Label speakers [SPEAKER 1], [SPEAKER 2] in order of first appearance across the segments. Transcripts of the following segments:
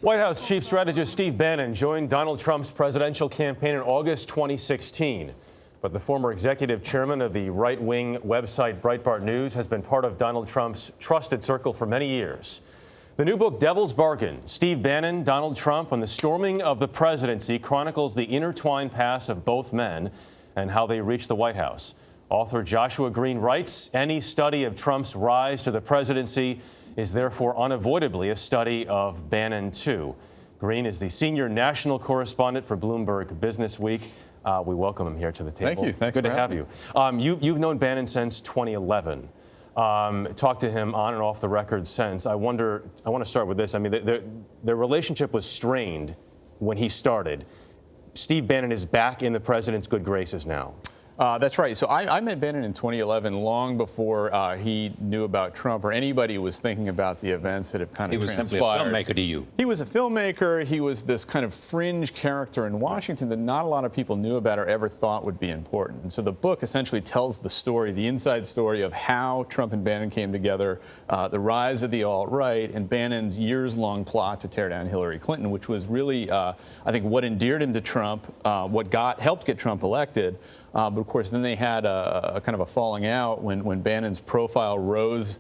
[SPEAKER 1] White House Chief Strategist Steve Bannon joined Donald Trump's presidential campaign in August 2016. But the former executive chairman of the right-wing website Breitbart News has been part of Donald Trump's trusted circle for many years. The new book, Devil's Bargain, Steve Bannon, Donald Trump, and the Storming of the Presidency, chronicles the intertwined paths of both men and how they reached the White House. Author Joshua Green writes, any study of Trump's rise to the presidency is therefore unavoidably a study of Bannon, too. Green is the senior national correspondent for Bloomberg Business Week. We welcome him here to the table.
[SPEAKER 2] Thank you. Thanks
[SPEAKER 1] Good
[SPEAKER 2] for
[SPEAKER 1] to have you. You've known Bannon since 2011. Talked to him on and off the record since. I want to start with this. I mean, their relationship was strained when he started. Steve Bannon is back in the president's good graces now.
[SPEAKER 2] That's right. So I met Bannon in 2011, long before he knew about Trump or anybody was thinking about the events that have kind of transpired.
[SPEAKER 3] He was simply a filmmaker to you.
[SPEAKER 2] He was a filmmaker. He was this kind of fringe character in Washington that not a lot of people knew about or ever thought would be important. And so the book essentially tells the story, the inside story of how Trump and Bannon came together, the rise of the alt-right, and Bannon's years-long plot to tear down Hillary Clinton, which was really, I think, what endeared him to Trump, what helped get Trump elected. But of course, then they had a kind of a falling out when Bannon's profile rose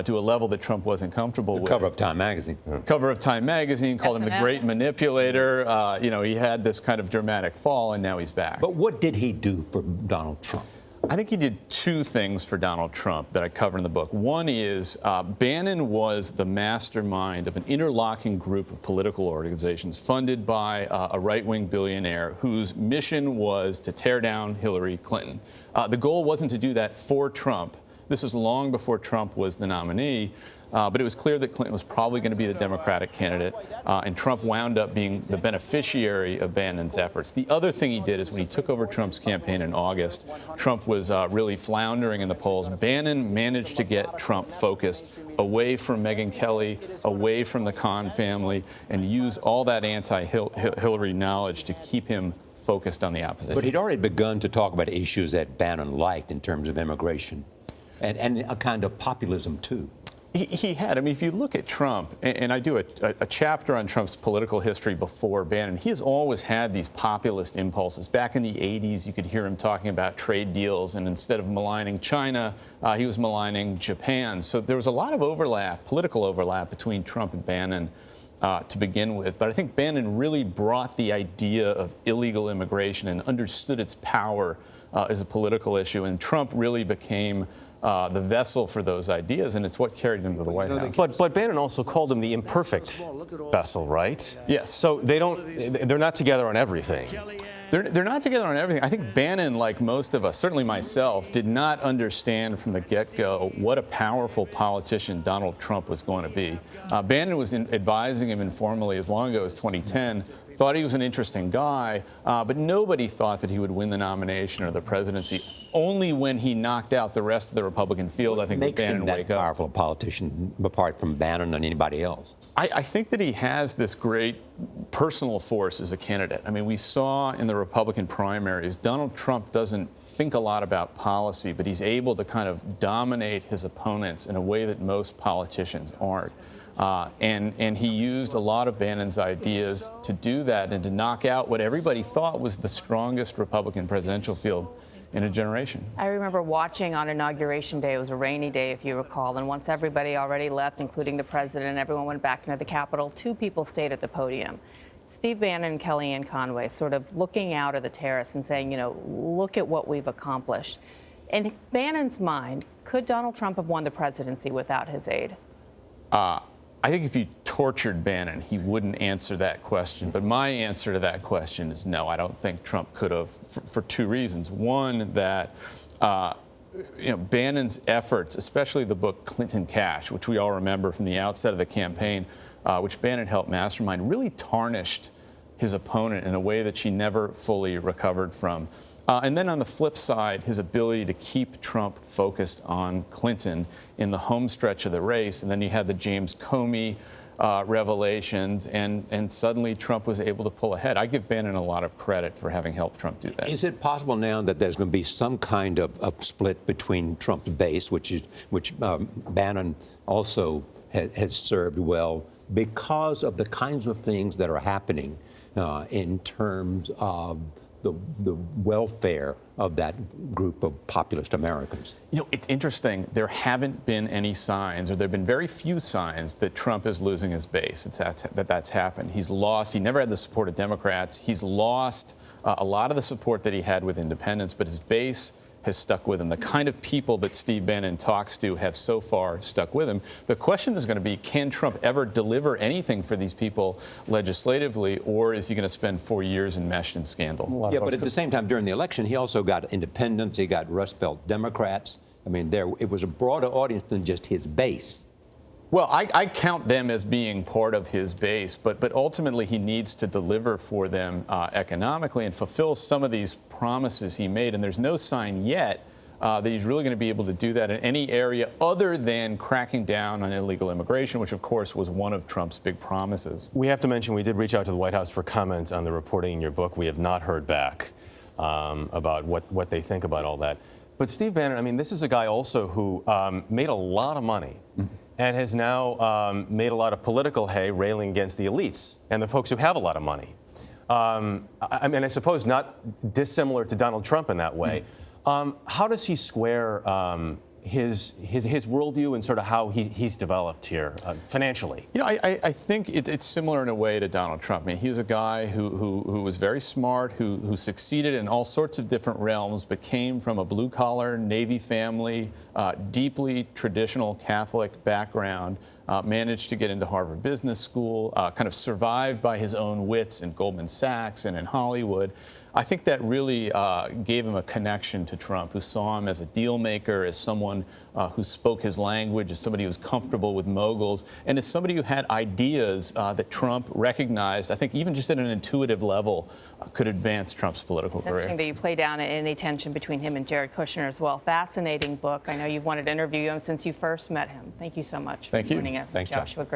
[SPEAKER 2] to a level that Trump wasn't comfortable with.
[SPEAKER 3] Cover of Time magazine.
[SPEAKER 2] Cover of Time magazine called him the great manipulator. He had this kind of dramatic fall, and now he's back.
[SPEAKER 3] But what did he do for Donald Trump?
[SPEAKER 2] I think he did two things for Donald Trump that I cover in the book. One is Bannon was the mastermind of an interlocking group of political organizations funded by a right-wing billionaire whose mission was to tear down Hillary Clinton. The goal wasn't to do that for Trump. This was long before Trump was the nominee. But it was clear that Clinton was probably going to be the Democratic candidate, and Trump wound up being the beneficiary of Bannon's efforts. The other thing he did is when he took over Trump's campaign in August, Trump was really floundering in the polls. Bannon managed to get Trump focused away from Megyn Kelly, away from the Khan family, and use all that anti-Hillary knowledge to keep him focused on the opposition.
[SPEAKER 3] But he'd already begun to talk about issues that Bannon liked in terms of immigration and a kind of populism, too.
[SPEAKER 2] He had. I mean, if you look at Trump, and I do a chapter on Trump's political history before Bannon, he has always had these populist impulses. Back in the 80s, you could hear him talking about trade deals, and instead of maligning China, he was maligning Japan. So there was a lot of overlap, political overlap, between Trump and Bannon to begin with. But I think Bannon really brought the idea of illegal immigration and understood its power as a political issue, and Trump really became the vessel for those ideas, and it's what carried him to the White House.
[SPEAKER 1] But Bannon also called him the imperfect vessel, right?
[SPEAKER 2] Yes.
[SPEAKER 1] So they're not together on everything.
[SPEAKER 2] They're not together on everything. I think Bannon, like most of us, certainly myself, did not understand from the get-go what a powerful politician Donald Trump was going to be. Bannon was advising him informally as long ago as 2010, thought he was an interesting guy, but nobody thought that he would win the nomination or the presidency. Only when he knocked out the rest of the Republican field, I think, would Bannon wake up.
[SPEAKER 3] Makes him that powerful a politician, apart from Bannon and anybody else?
[SPEAKER 2] I think that he has this great personal force as a candidate. I mean, we saw in the Republican primaries, Donald Trump doesn't think a lot about policy, but he's able to kind of dominate his opponents in a way that most politicians aren't. And he used a lot of Bannon's ideas to do that and to knock out what everybody thought was the strongest Republican presidential field in a generation.
[SPEAKER 4] I remember watching on Inauguration Day. It was a rainy day, if you recall, and once everybody already left, including the president, and everyone went back into the Capitol, two people stayed at the podium. Steve Bannon and Kellyanne Conway sort of looking out of the terrace and saying, look at what we've accomplished. In Bannon's mind, could Donald Trump have won the presidency without his aid?
[SPEAKER 2] I think if you tortured Bannon, he wouldn't answer that question. But my answer to that question is no, I don't think Trump could have, for two reasons. One, that Bannon's efforts, especially the book Clinton Cash, which we all remember from the outset of the campaign, which Bannon helped mastermind, really tarnished his opponent in a way that she never fully recovered from. And then on the flip side, his ability to keep Trump focused on Clinton in the home stretch of the race. And then you had the James Comey revelations, and suddenly Trump was able to pull ahead. I give Bannon a lot of credit for having helped Trump do that.
[SPEAKER 3] Is it possible now that there's going to be some kind of split between Trump's base, which Bannon also has served well because of the kinds of things that are happening in terms of the welfare of that group of populist Americans.
[SPEAKER 2] You know, it's interesting. There haven't been any signs, or there have been very few signs that Trump is losing his base. That's happened. He's lost. He never had the support of Democrats. He's lost a lot of the support that he had with independents, but his base has stuck with him. The kind of people that Steve Bannon talks to have so far stuck with him. The question is going to be, can Trump ever deliver anything for these people legislatively, or is he going to spend 4 years enmeshed in scandal?
[SPEAKER 3] Yeah, but at the same time, during the election, he also got independents, he got Rust Belt Democrats. I mean, it was a broader audience than just his base.
[SPEAKER 2] Well, I count them as being part of his base, but ultimately he needs to deliver for them economically and fulfill some of these promises he made. And there's no sign yet that he's really going to be able to do that in any area other than cracking down on illegal immigration, which, of course, was one of Trump's big promises.
[SPEAKER 1] We have to mention we did reach out to the White House for comment on the reporting in your book. We have not heard back about what they think about all that. But Steve Bannon, I mean, this is a guy also who made a lot of money. And has now made a lot of political hay railing against the elites and the folks who have a lot of money. I mean, I suppose not dissimilar to Donald Trump in that way. How does he square his worldview and sort of how he's developed here financially?
[SPEAKER 2] You know, I think it's similar in a way to Donald Trump. I mean, he was a guy who was very smart, who succeeded in all sorts of different realms, but came from a blue-collar Navy family, deeply traditional Catholic background, managed to get into Harvard Business School, kind of survived by his own wits in Goldman Sachs and in Hollywood. I think that really gave him a connection to Trump, who saw him as a deal maker, as someone who spoke his language, as somebody who was comfortable with moguls, and as somebody who had ideas that Trump recognized, I think even just at an intuitive level, could advance Trump's political career.
[SPEAKER 4] It's interesting that you play down any tension between him and Jared Kushner as well. Fascinating book. I know you've wanted to interview him since you first met him. Thank you so much
[SPEAKER 2] Thank
[SPEAKER 4] for
[SPEAKER 2] you.
[SPEAKER 4] joining us.
[SPEAKER 3] Thanks,
[SPEAKER 4] Joshua.